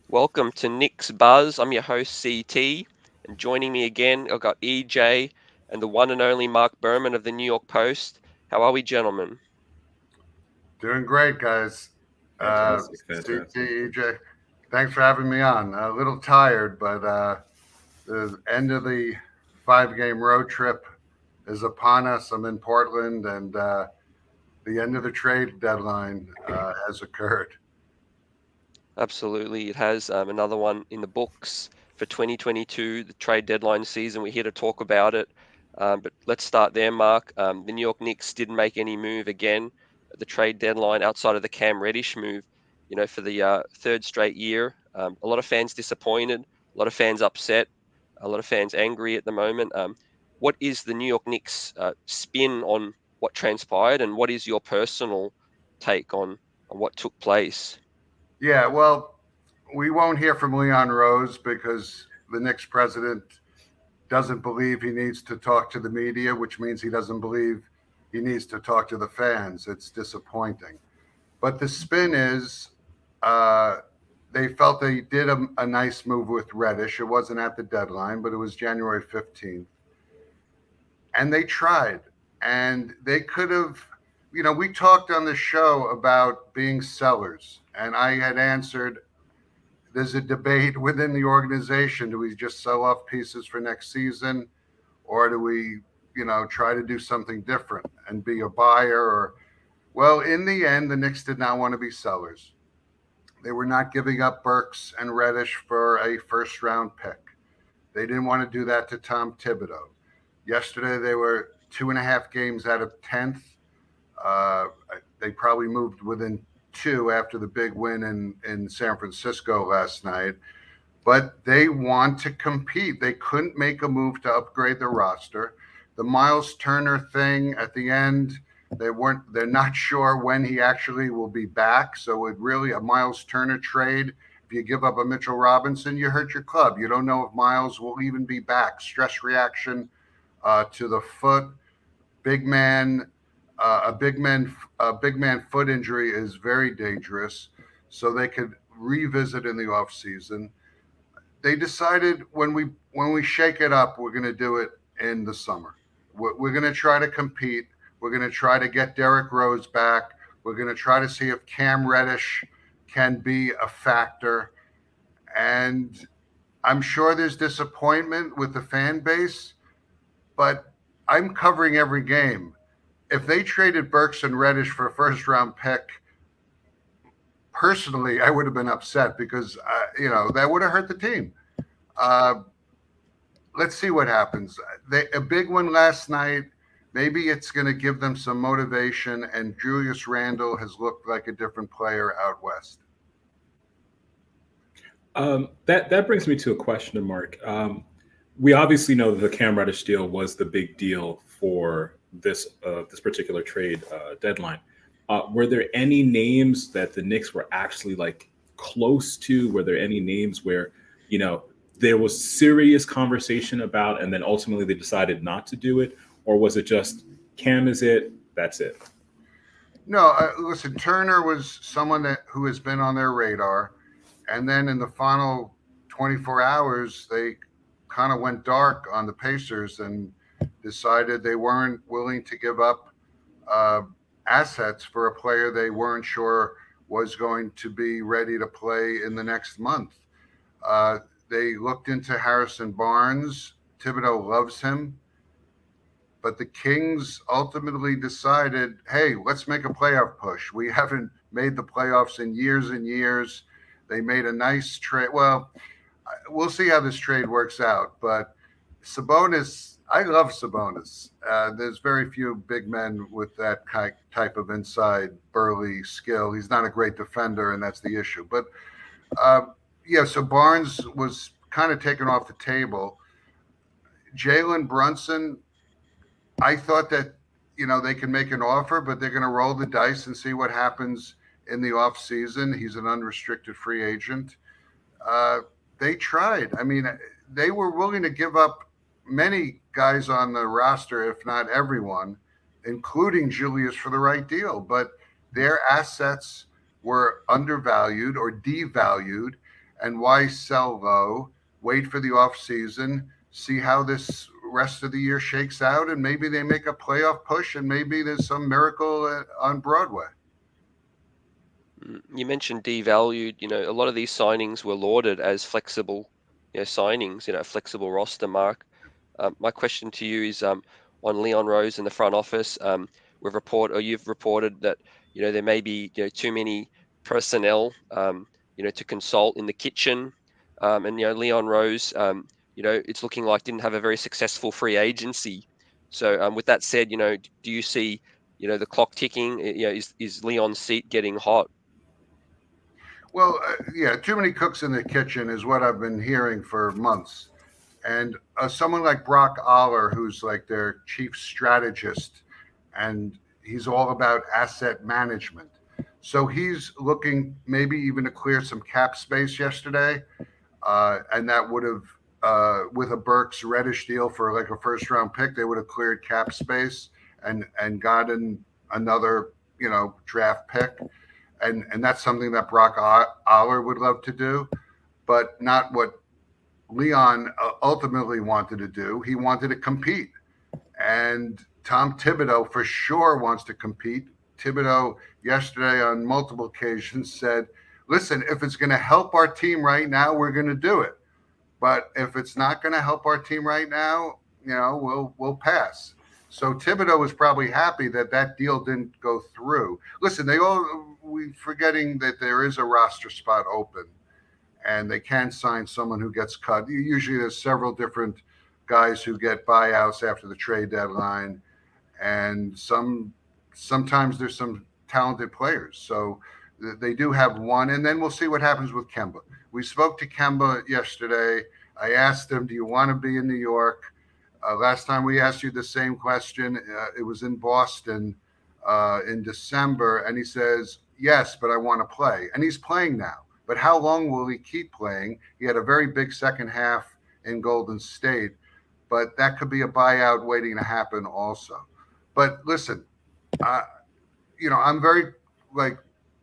Welcome to KNICKS BUZZ. I'm your host, CT, and joining me again, I've got EJ and the one and only Mark Berman of the New York Post. How are we, gentlemen? Doing great, guys. Fantastic, CT, fantastic. EJ, thanks for having me on. A little tired, but the end of the 5 game road trip is upon us. I'm in Portland, and the end of the trade deadline has occurred. Absolutely. It has another one in the books for 2022, the trade deadline season. We're here to talk about it. But let's start there, Mark. The New York Knicks didn't make any move again at the trade deadline outside of the Cam Reddish move, for the third straight year. A lot of fans disappointed, a lot of fans upset, a lot of fans angry at the moment. What is the New York Knicks spin on what transpired, and what is your personal take on what took place? Yeah, well, we won't hear from Leon Rose because the Knicks president doesn't believe he needs to talk to the media, which means he doesn't believe he needs to talk to the fans. It's disappointing. But the spin is uh, they felt they did a nice move with Reddish. It wasn't at the deadline, but it was January 15th. And they tried. And they could have, we talked on the show about being sellers. And I had answered there's a debate within the organization. Do we just sell off pieces for next season? Or do we, try to do something different and be a buyer? Or, well, in the end, the Knicks did not want to be sellers. They were not giving up Burks and Reddish for a first round pick. They didn't want to do that to Tom Thibodeau. Yesterday, they were 2.5 games out of 10th. Uh, they probably moved within two after the big win in San Francisco last night. But they want to compete. They couldn't make a move to upgrade the roster. The Miles Turner thing at the end, they're not sure when he actually will be back. So it really a Miles Turner trade. If you give up a Mitchell Robinson, you hurt your club. You don't know if Miles will even be back. Stress reaction to the foot. Big man, a big man foot injury is very dangerous. So they could revisit in the offseason. They decided when we shake it up, we're going to do it in the summer. We're going to try to compete. We're going to try to get Derrick Rose back. We're going to try to see if Cam Reddish can be a factor. And I'm sure there's disappointment with the fan base, but I'm covering every game. If they traded Burks and Reddish for a first round pick, personally, I would have been upset because, that would have hurt the team. Uh, let's see what happens. A big one last night. Maybe it's going to give them some motivation, and Julius Randle has looked like a different player out west. That brings me to a question, Mark. We obviously know that the Cam Reddish deal was the big deal for this particular trade deadline. Were there any names that the Knicks were actually like close to? Were there any names where you know there was serious conversation about, and then ultimately they decided not to do it, or was it just Cam is it? That's it. No, listen, Turner was someone who has been on their radar, and then in the final 24 hours, they kind of went dark on the Pacers and decided they weren't willing to give up uh, assets for a player they weren't sure was going to be ready to play in the next month. Uh, they looked into Harrison Barnes. Thibodeau loves him, but the Kings ultimately decided, hey, let's make a playoff push. We haven't made the playoffs in years and years. They made a nice trade. Well, we'll see how this trade works out. But Sabonis, I love Sabonis. There's very few big men with that type of inside burly skill. He's not a great defender, and that's the issue. But uh, yeah, so Barnes was kind of taken off the table. Jalen Brunson, I thought that they can make an offer, but they're going to roll the dice and see what happens in the off season. He's an unrestricted free agent. Uh, they tried. I mean, they were willing to give up many guys on the roster, if not everyone, including Julius, for the right deal. But their assets were undervalued or devalued, And why sell low? Wait for the off season, see how this rest of the year shakes out, and maybe they make a playoff push, and maybe there's some miracle on Broadway. You mentioned devalued. A lot of these signings were lauded as flexible, signings. Flexible roster. Mark, my question to you is on Leon Rose in the front office. You've reported that there may be too many personnel to consult in the kitchen, and Leon Rose it's looking like didn't have a very successful free agency. So with that said, do you see the clock ticking? Is Leon's seat getting hot? Well, yeah, too many cooks in the kitchen is what I've been hearing for months. And someone like Brock Aller, who's like their chief strategist, and he's all about asset management. So he's looking maybe even to clear some cap space yesterday. And that would have, with a Burks Reddish deal for like a first round pick, they would have cleared cap space and gotten another, draft pick. And that's something that Brock Aller would love to do, but not what Leon ultimately wanted to do. He wanted to compete. And Tom Thibodeau for sure wants to compete. Thibodeau yesterday on multiple occasions said, listen, if it's going to help our team right now, we're going to do it. But if it's not going to help our team right now, we'll pass. So Thibodeau was probably happy that deal didn't go through. Listen, we forgetting that there is a roster spot open, and they can sign someone who gets cut. Usually there's several different guys who get buyouts after the trade deadline, and sometimes there's some talented players. So they do have one, and then we'll see what happens with Kemba. We spoke to Kemba yesterday. I asked him, do you want to be in New York? Last time we asked you the same question, it was in Boston in December, and he says, yes, but I want to play. And he's playing now. But how long will he keep playing? He had a very big second half in Golden State, but that could be a buyout waiting to happen also. But listen, I'm very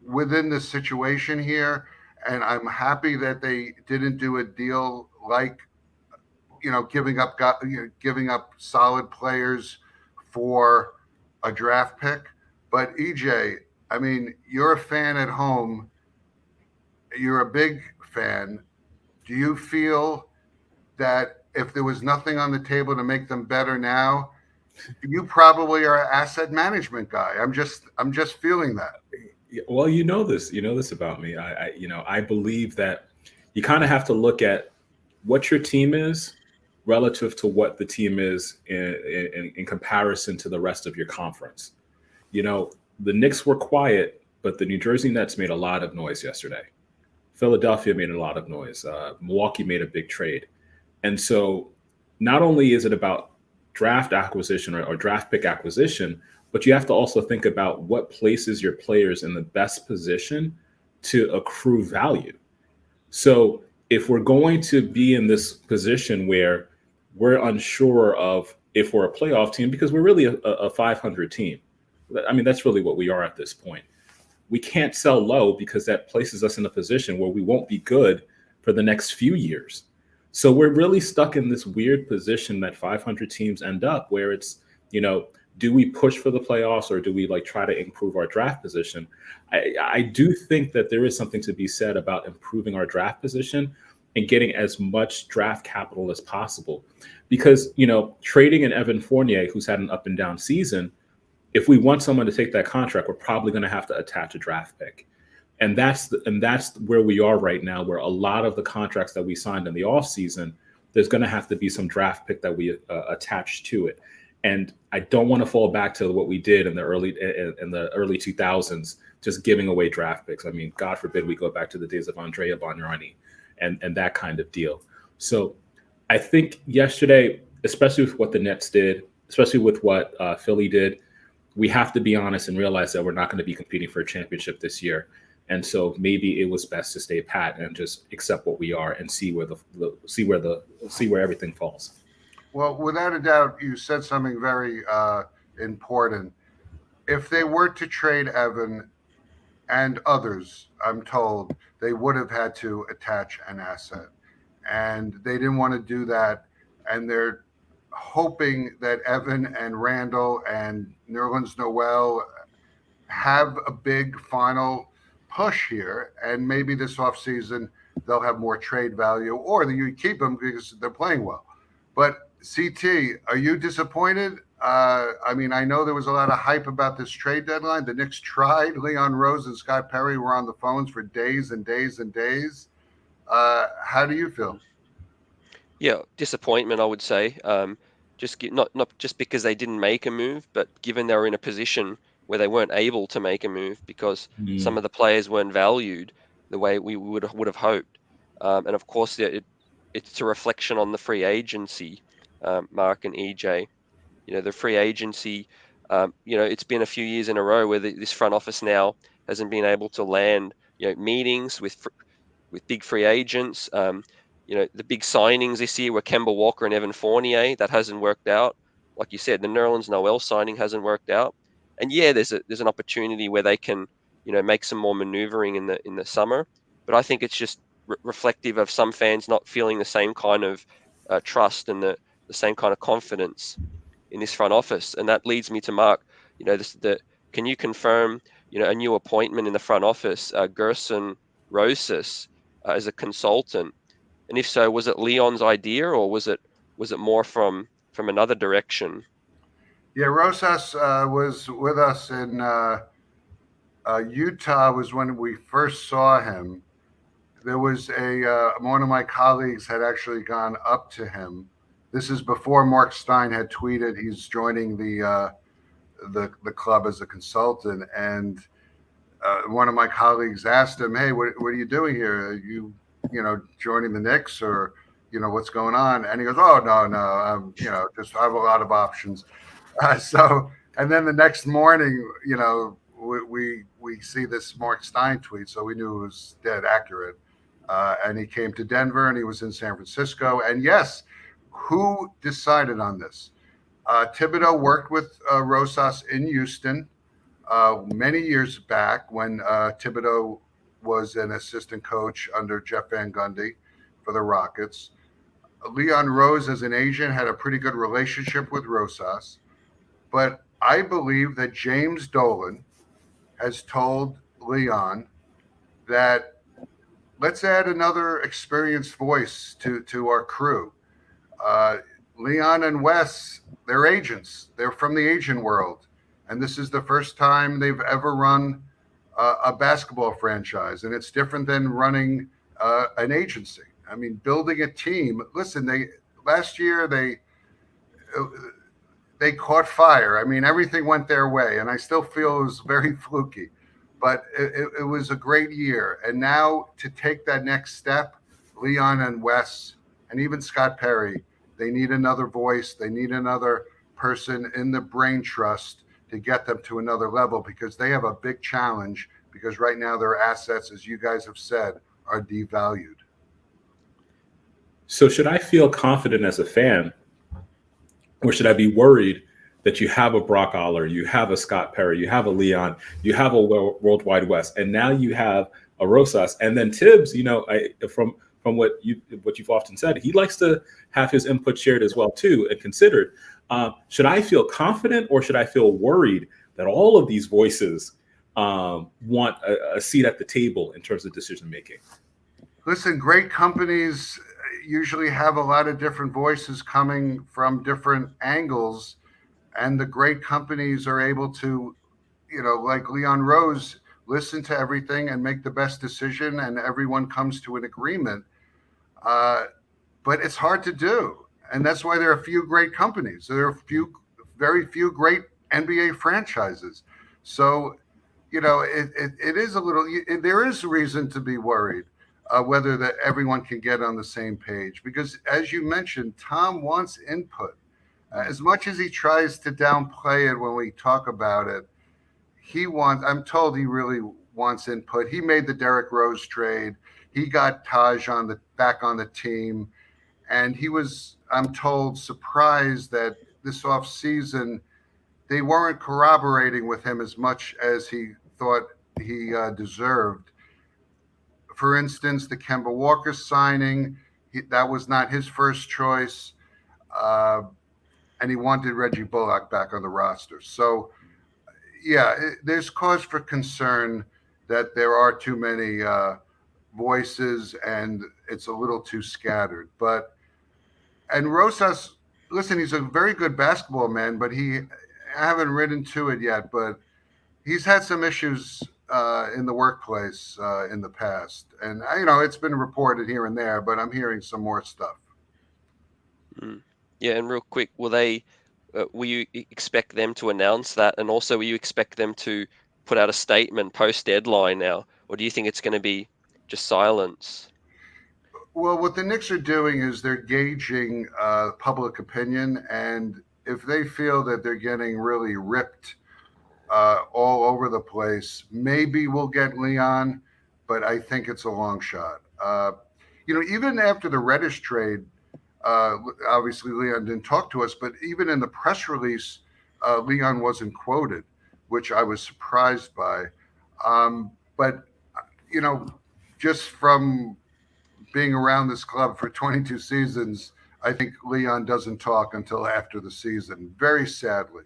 within the situation here, and I'm happy that they didn't do a deal like giving up solid players for a draft pick. But EJ, I mean, you're a fan at home. You're a big fan. Do you feel that if there was nothing on the table to make them better now, you probably are an asset management guy? I'm just feeling that. Well, you know this about me. I believe that you kind of have to look at what your team is relative to what the team is in comparison to the rest of your conference. The Knicks were quiet, but the New Jersey Nets made a lot of noise yesterday. Philadelphia made a lot of noise. Milwaukee made a big trade. And so not only is it about draft acquisition or draft pick acquisition, but you have to also think about what places your players in the best position to accrue value. So if we're going to be in this position where we're unsure of if we're a playoff team, because we're really a 500 team. I mean, that's really what we are at this point. We can't sell low because that places us in a position where we won't be good for the next few years. So we're really stuck in this weird position that 500 teams end up where it's, do we push for the playoffs or do we try to improve our draft position? I do think that there is something to be said about improving our draft position and getting as much draft capital as possible. Because, trading in Evan Fournier, who's had an up and down season, if we want someone to take that contract, we're probably going to have to attach a draft pick. And that's where we are right now, where a lot of the contracts that we signed in the offseason, there's going to have to be some draft pick that we attach to it. And I don't want to fall back to what we did in the early 2000s, just giving away draft picks. I mean, God forbid we go back to the days of Andrea Bonrani and that kind of deal. So I think yesterday, especially with what the Nets did, especially with what Philly did, we have to be honest and realize that we're not going to be competing for a championship this year. And so maybe it was best to stay pat and just accept what we are and see where everything falls. Well, without a doubt, you said something very important. If they were to trade Evan and others, I'm told they would have had to attach an asset, and they didn't want to do that. And they're hoping that Evan and Randall and Nerlens Noel have a big final push here, and maybe this offseason they'll have more trade value, or you keep them because they're playing well. But CT, are you disappointed? I mean, I know there was a lot of hype about this trade deadline. The Knicks tried. Leon Rose and Scott Perry were on the phones for days and days and days. How do you feel? Yeah, disappointment, I would say. Not just because they didn't make a move, but given they were in a position where they weren't able to make a move because some of the players weren't valued the way we would have hoped. And of course, it's a reflection on the free agency, Mark and EJ. The free agency. It's been a few years in a row where this front office now hasn't been able to land meetings with big free agents. The big signings this year were Kemba Walker and Evan Fournier. That hasn't worked out. Like you said, the Nerlens Noel signing hasn't worked out. And yeah, there's an opportunity where they can, make some more maneuvering in the summer. But I think it's just reflective of some fans not feeling the same kind of trust and the same kind of confidence in this front office. And that leads me to Mark. Can you confirm, a new appointment in the front office, Gerson Rosas, as a consultant? And if so, was it Leon's idea, or was it more from another direction? Yeah, Rosas was with us in Utah. Was when we first saw him. There was one of my colleagues had actually gone up to him. This is before Mark Stein had tweeted he's joining the club as a consultant, and one of my colleagues asked him, "Hey, what are you doing here? Are you joining the Knicks, or what's going on?" And he goes, "Oh, no, just I have a lot of options." And then the next morning, we see this Mark Stein tweet, so we knew it was dead accurate. And he came to Denver, and he was in San Francisco. And yes, who decided on this? Thibodeau worked with Rosas in Houston many years back when Thibodeau was an assistant coach under Jeff Van Gundy for the Rockets. Leon Rose, as an agent, had a pretty good relationship with Rosas. But I believe that James Dolan has told Leon that let's add another experienced voice to our crew. Leon and Wes, they're agents. They're from the agent world. And this is the first time they've ever run a basketball franchise. And it's different than running an agency. I mean, building a team. Listen, last year they caught fire. I mean, everything went their way. And I still feel it was very fluky. But it was a great year. And now to take that next step, Leon and Wes, and even Scott Perry, they need another voice. They need another person in the brain trust to get them to another level, because they have a big challenge, because right now their assets, as you guys have said, are devalued. So should I feel confident as a fan, or should I be worried that you have a Brock Aller, you have a Scott Perry, you have a Leon, you have a Worldwide West, and now you have a Rosas, and then Tibbs? From what you've often said, he likes to have his input shared as well too and considered. Should I feel confident, or should I feel worried that all of these voices want a seat at the table in terms of decision making? Listen, great companies usually have a lot of different voices coming from different angles, and the great companies are able to, like Leon Rose, listen to everything and make the best decision, and everyone comes to an agreement. But it's hard to do. And that's why there are a few great companies. There are very few great NBA franchises. So, it is a little, there is reason to be worried whether that everyone can get on the same page. Because as you mentioned, Tom wants input. As much as he tries to downplay it when we talk about it, I'm told he really wants input. He made the Derrick Rose trade. He got Taj back on the team. And he was, I'm told, surprised that this offseason they weren't corroborating with him as much as he thought he deserved. For instance, the Kemba Walker signing, that was not his first choice. And he wanted Reggie Bullock back on the roster. So, yeah, there's cause for concern that there are too many voices and it's a little too scattered. And Rosas, listen, he's a very good basketball man, but I haven't written to it yet, but he's had some issues in the workplace in the past. And, it's been reported here and there, but I'm hearing some more stuff. Yeah, and real quick, will you expect them to announce that? And also, will you expect them to put out a statement post-deadline now? Or do you think it's going to be just silence? Well, what the Knicks are doing is they're gauging public opinion. And if they feel that they're getting really ripped all over the place, maybe we'll get Leon, but I think it's a long shot. Even after the Reddish trade, obviously Leon didn't talk to us, but even in the press release, Leon wasn't quoted, which I was surprised by. But just from being around this club for 22 seasons, I think Leon doesn't talk until after the season, very sadly.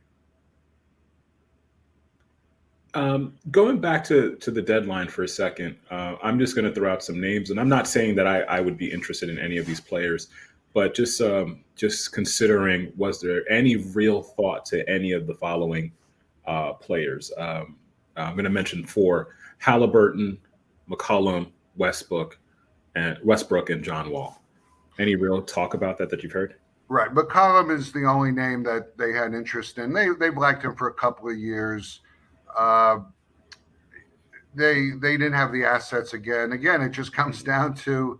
Going back to the deadline for a second, I'm just going to throw out some names, and I'm not saying that I would be interested in any of these players, but just considering, was there any real thought to any of the following players? I'm going to mention 4: Halliburton, McCollum, Westbrook, and John Wall. Any real talk about that you've heard? Right. McCollum is the only name that they had interest in. They've liked him for a couple of years. They didn't have the assets again. Again, it just comes down to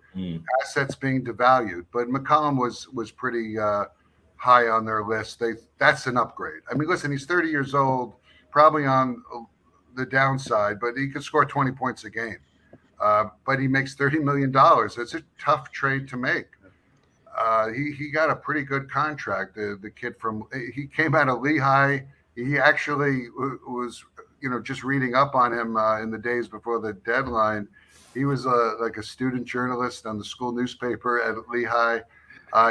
assets being devalued. But McCollum was pretty high on their list. That's an upgrade. I mean, listen, he's 30 years old, probably on the downside, but he could score 20 points a game. But he makes $30 million. It's a tough trade to make. He got a pretty good contract. The kid he came out of Lehigh. He actually was, just reading up on him in the days before the deadline. He was like a student journalist on the school newspaper at Lehigh.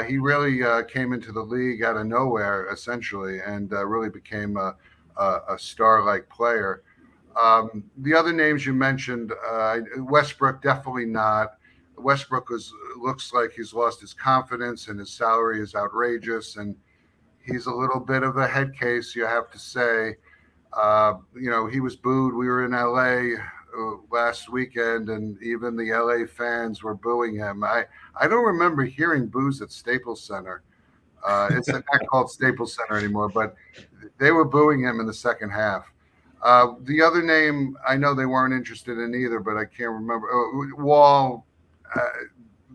He really came into the league out of nowhere, essentially, and really became a star-like player. The other names you mentioned, Westbrook, definitely not. Westbrook looks like he's lost his confidence, and his salary is outrageous, and he's a little bit of a head case, you have to say. He was booed. We were in LA last weekend, and even the LA fans were booing him. I don't remember hearing boos at Staples Center. It's not called Staples Center anymore, but they were booing him in the second half. The other name, I know they weren't interested in either, but I can't remember. Wall,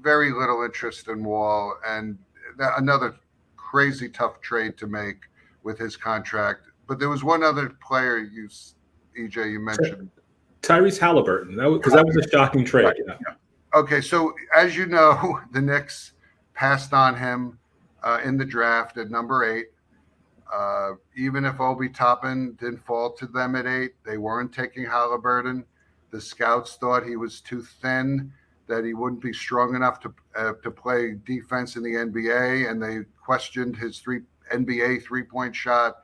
very little interest in Wall, and another crazy tough trade to make with his contract. But there was one other player EJ, you mentioned. Tyrese Halliburton, because that was a shocking trade. Right. Yeah. Okay, so as you know, the Knicks passed on him in the draft at number 8. Even if Obi Toppin didn't fall to them at 8, they weren't taking Halliburton. The scouts thought he was too thin, that he wouldn't be strong enough to play defense in the NBA, and they questioned his NBA three-point shot.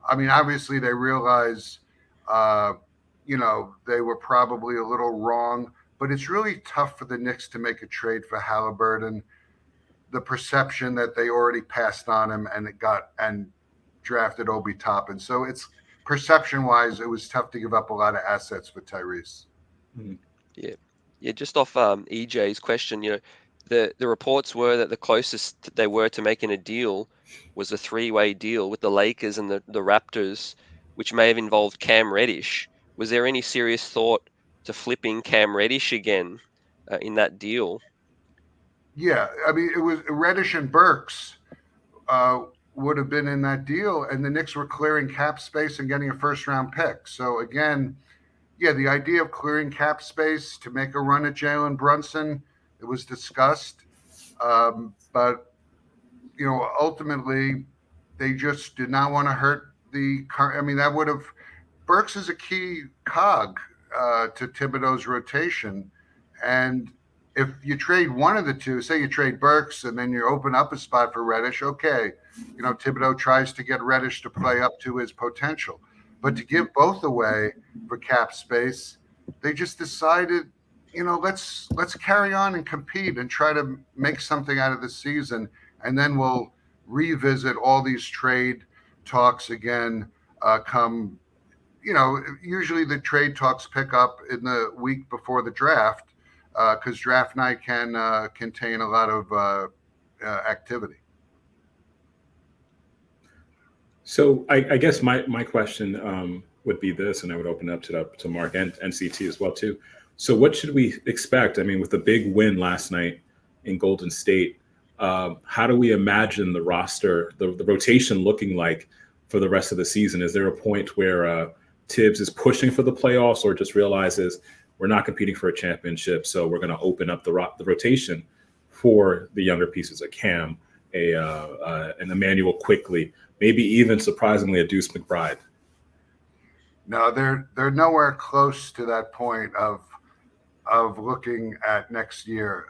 I mean, obviously they realize, they were probably a little wrong, but it's really tough for the Knicks to make a trade for Halliburton. The perception that they already passed on him and drafted Obi Toppin. So it's perception-wise, it was tough to give up a lot of assets for Tyrese. Yeah. Just off EJ's question, the reports were that the closest they were to making a deal was a 3-way deal with the Lakers and the Raptors, which may have involved Cam Reddish. Was there any serious thought to flipping Cam Reddish again in that deal? Yeah, I mean, it was Reddish and Burks would have been in that deal, and the Knicks were clearing cap space and getting a first-round pick. So again, yeah, the idea of clearing cap space to make a run at Jalen Brunson, it was discussed, but ultimately they just did not want to hurt the current. I mean, that would have Burks is a key cog to Thibodeau's rotation, And if you trade one of the two, say you trade Burks and then you open up a spot for Reddish, okay. Thibodeau tries to get Reddish to play up to his potential. But to give both away for cap space, they just decided, let's carry on and compete and try to make something out of the season. And then we'll revisit all these trade talks again come, usually the trade talks pick up in the week before the draft because draft night can contain a lot of activity. So I guess my question would be this, and I would open up to Mark and CT as well too. So what should we expect? I mean, with the big win last night in Golden State, how do we imagine the roster, the rotation looking like for the rest of the season? Is there a point where Tibbs is pushing for the playoffs, or just realizes we're not competing for a championship, so we're going to open up the rotation for the younger pieces, a Cam, an Emmanuel quickly, maybe even surprisingly a Deuce McBride? No, they're nowhere close to that point of looking at next year.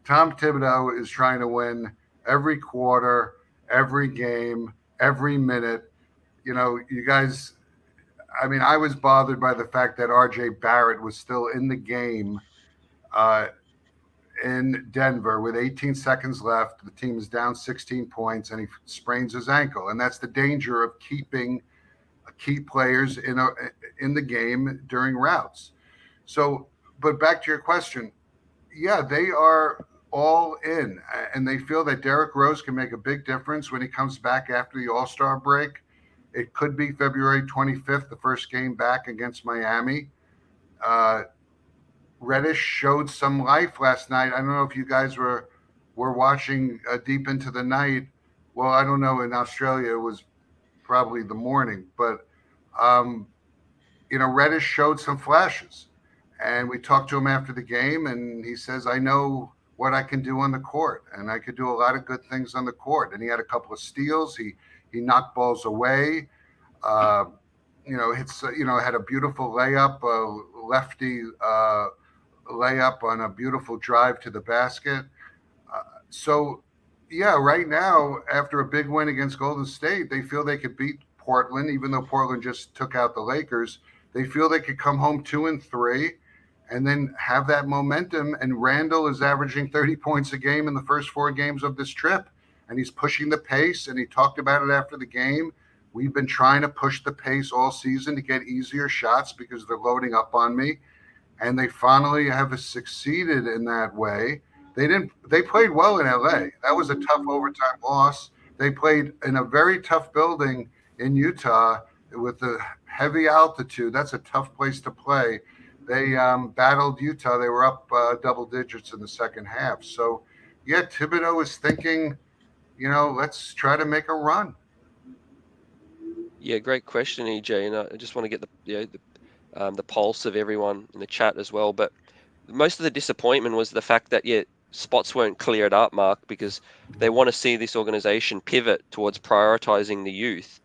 Tom Thibodeau is trying to win every quarter, every game, every minute. You guys, I mean, I was bothered by the fact that RJ Barrett was still in the game in Denver with 18 seconds left. The team is down 16 points and he sprains his ankle. And that's the danger of keeping key players in the game during routes. So, but back to your question, yeah, they are all in, and they feel that Derrick Rose can make a big difference when he comes back after the All-Star break. It could be February 25th, the first game back against Miami. Reddish showed some life last night. I don't know if you guys were watching deep into the night. Well, I don't know. In Australia, it was probably the morning, but Reddish showed some flashes, and we talked to him after the game, and he says, "I know what I can do on the court, and I could do a lot of good things on the court." And he had a couple of steals. He knocked balls away. Had a beautiful layup, lefty layup on a beautiful drive to the basket. So, yeah, right now, after a big win against Golden State, they feel they could beat Portland, even though Portland just took out the Lakers. They feel they could come home 2-3 and then have that momentum. And Randall is averaging 30 points a game in the first 4 games of this trip. And he's pushing the pace, and he talked about it after the game. We've been trying to push the pace all season to get easier shots because they're loading up on me. And they finally have succeeded in that way. They played well in LA. That was a tough overtime loss. They played in a very tough building in Utah with the heavy altitude. That's a tough place to play. They battled Utah. They were up double digits in the second half. So, yeah, Thibodeau is thinking, let's try to make a run. Yeah, great question, EJ. And I just want to get the pulse of everyone in the chat as well. But most of the disappointment was the fact that, spots weren't cleared up, Mark, because they want to see this organization pivot towards prioritizing the youth.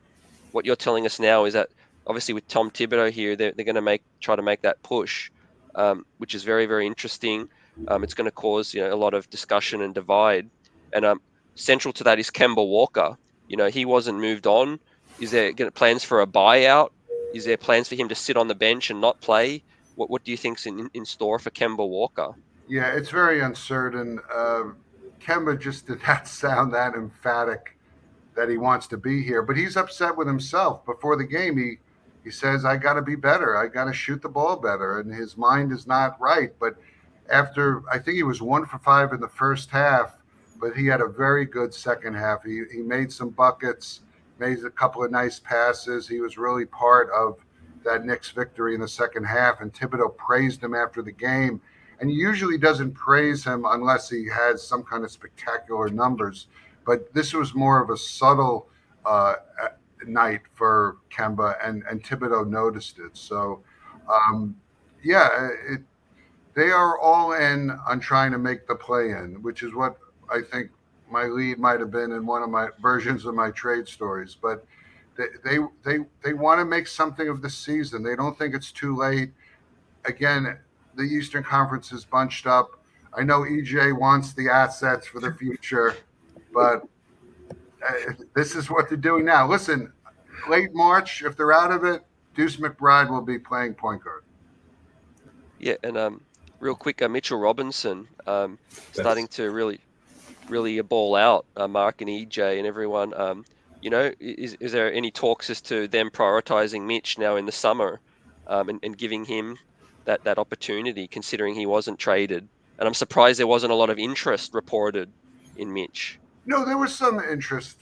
What you're telling us now is that obviously with Tom Thibodeau here, they're going to try to make that push, which is very, very interesting. It's going to cause a lot of discussion and divide. And central to that is Kemba Walker. He wasn't moved on. Is there plans for a buyout? Is there plans for him to sit on the bench and not play? What do you think's in store for Kemba Walker? Yeah, it's very uncertain. Kemba just did not sound that emphatic that he wants to be here, but he's upset with himself. Before the game, he says, "I got to be better. I got to shoot the ball better," and his mind is not right. But after, I think he was 1 for 5 in the first half, but he had a very good second half. He made some buckets, made a couple of nice passes. He was really part of that Knicks victory in the second half, and Thibodeau praised him after the game. And he usually doesn't praise him unless he has some kind of spectacular numbers. But this was more of a subtle night for Kemba, and Thibodeau noticed it. So, they are all in on trying to make the play-in, which is what I think my lead might have been in one of my versions of my trade stories. But they want to make something of the season. They don't think it's too late. Again, the Eastern Conference is bunched up. I know EJ wants the assets for the future, but this is what they're doing now. Listen, late March, if they're out of it, Deuce McBride will be playing point guard. Yeah, and real quick, Mitchell Robinson starting to really ball out. Mark and EJ and everyone. Is there any talks as to them prioritizing Mitch now in the summer, and giving him that opportunity, considering he wasn't traded? And I'm surprised there wasn't a lot of interest reported in Mitch. No, there was some interest.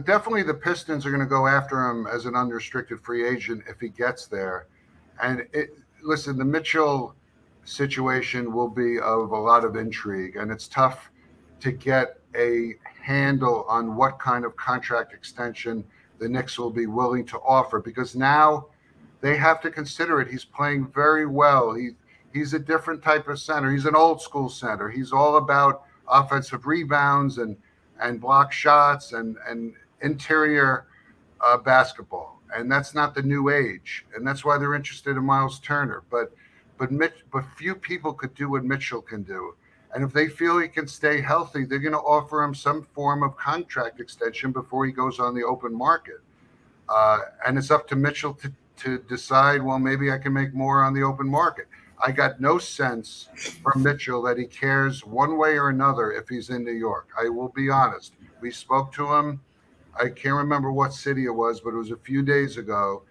Definitely the Pistons are going to go after him as an unrestricted free agent if he gets there. And listen, the Mitchell situation will be of a lot of intrigue, and it's tough to get a handle on what kind of contract extension the Knicks will be willing to offer, because now they have to consider it. He's playing very well. He's a different type of center. He's an old school center. He's all about offensive rebounds and block shots and interior basketball. And that's not the new age. And that's why they're interested in Miles Turner. But few people could do what Mitchell can do. And if they feel he can stay healthy, they're going to offer him some form of contract extension before he goes on the open market. And it's up to Mitchell to decide, well, maybe I can make more on the open market. I got no sense from Mitchell that he cares one way or another if he's in New York. I will be honest. We spoke to him. I can't remember what city it was, but it was a few days ago.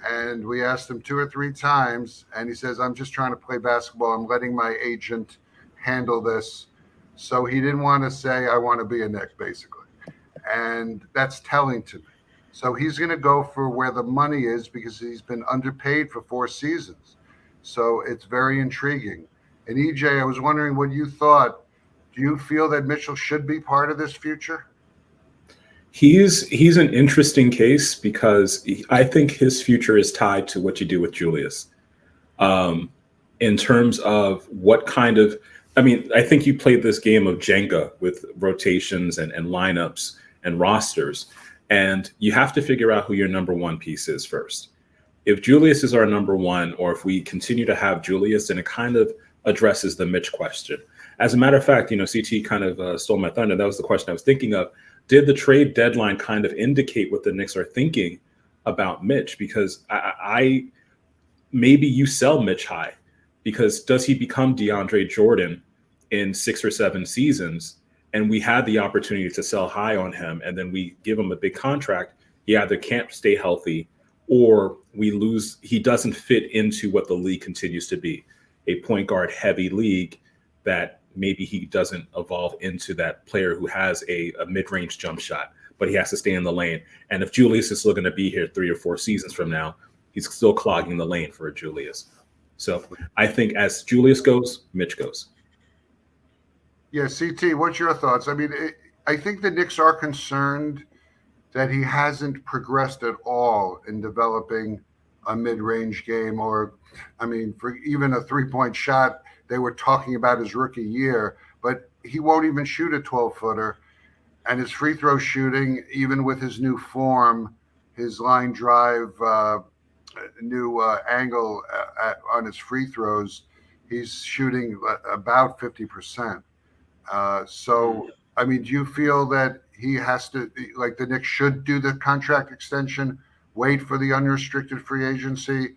And we asked him 2 or 3 times, and he says, I'm just trying to play basketball. I'm letting my agent handle this. So he didn't want to say, I want to be a Knick, basically. And that's telling to me. So he's going to go for where the money is because he's been underpaid for 4 seasons. So it's very intriguing. And EJ, I was wondering what you thought. Do you feel that Mitchell should be part of this future? He's an interesting case because I think his future is tied to what you do with Julius. In terms of what kind of, I think you played this game of Jenga with rotations and lineups and rosters, and you have to figure out who your number one piece is first. If Julius is our number one, or if we continue to have Julius, then it kind of addresses the Mitch question. As a matter of fact, CT kind of stole my thunder. That was the question I was thinking of. Did the trade deadline kind of indicate what the Knicks are thinking about Mitch? Because I maybe you sell Mitch high, because does he become DeAndre Jordan in 6 or 7 seasons? And we had the opportunity to sell high on him, and then we give him a big contract. He either can't stay healthy, or we lose. He doesn't fit into what the league continues to be, a point guard heavy league, that maybe he doesn't evolve into that player who has a mid-range jump shot, but he has to stay in the lane. And if Julius is still going to be here 3 or 4 seasons from now, he's still clogging the lane for a Julius. So I think as Julius goes, Mitch goes. Yeah, CT, what's your thoughts? I think the Knicks are concerned that he hasn't progressed at all in developing a mid-range game, or, for even a 3-point shot. They were talking about his rookie year, but he won't even shoot a 12-footer. And his free throw shooting, even with his new form, his line drive, new angle on his free throws, he's shooting about 50%. Do you feel that he has to, like the Knicks should do the contract extension, wait for the unrestricted free agency?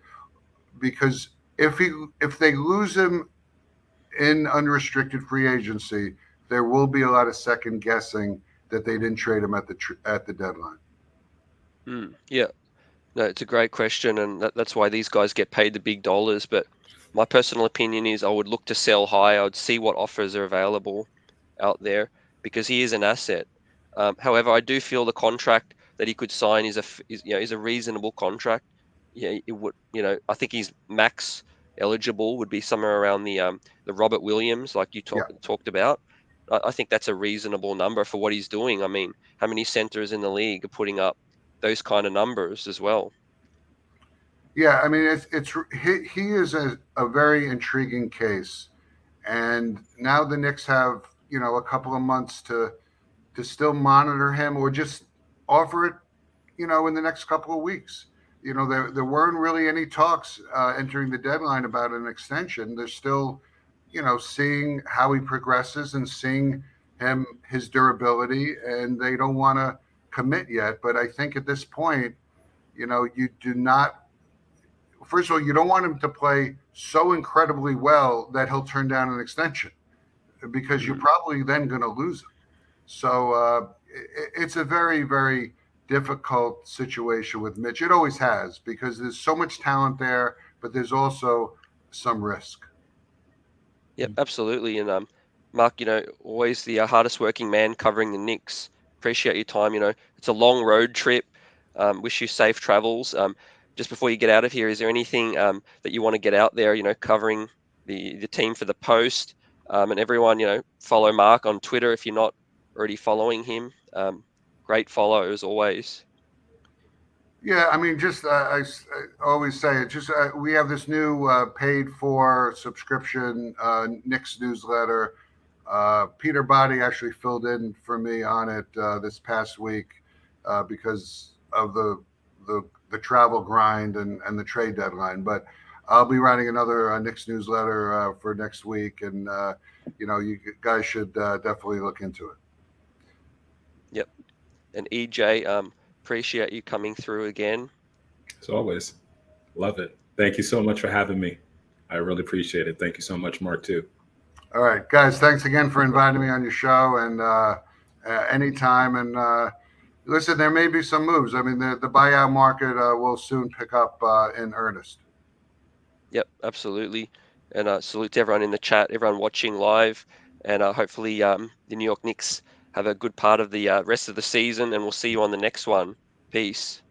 Because if they lose him in unrestricted free agency, there will be a lot of second guessing that they didn't trade him at the deadline. Yeah, no, it's a great question, and that's why these guys get paid the big dollars. But my personal opinion is I would look to sell high. I would see what offers are available out there, because he is an asset. However, I do feel the contract that he could sign is a reasonable contract. Yeah, it would. I think he's max eligible would be somewhere around the Robert Williams, like you talked about. I think that's a reasonable number for what he's doing. How many centers in the league are putting up those kind of numbers as well? Yeah, he is a very intriguing case, and now the Knicks have a couple of months to still monitor him, or just offer it in the next couple of weeks. there weren't really any talks entering the deadline about an extension. They're still, seeing how he progresses and seeing his durability, and they don't want to commit yet. But I think at this point, you do not. First of all, you don't want him to play so incredibly well that he'll turn down an extension, because you're probably then going to lose him. So it's a very, very difficult situation with Mitch. It always has, because there's so much talent there, but there's also some risk. Yep, absolutely. And Mark, always the hardest working man covering the Knicks. Appreciate your time. It's a long road trip. Wish you safe travels. Just before you get out of here, is there anything that you want to get out there? Covering the team for the Post, and everyone. Follow Mark on Twitter if you're not already following him. Great follow as always. Yeah, I mean, just I always say it. Just we have this new paid-for subscription Knicks newsletter. Peter Body actually filled in for me on it this past week because of the travel grind and the trade deadline. But I'll be writing another Knicks newsletter for next week, and you guys should definitely look into it. Yep. And EJ, appreciate you coming through again. As always, love it. Thank you so much for having me. I really appreciate it. Thank you so much, Mark, too. All right, guys, thanks again for inviting me on your show, and anytime. And listen, there may be some moves. I mean, the buyout market will soon pick up in earnest. Yep, absolutely. And salute to everyone in the chat, everyone watching live, and hopefully the New York Knicks have a good part of the rest of the season, and we'll see you on the next one. Peace.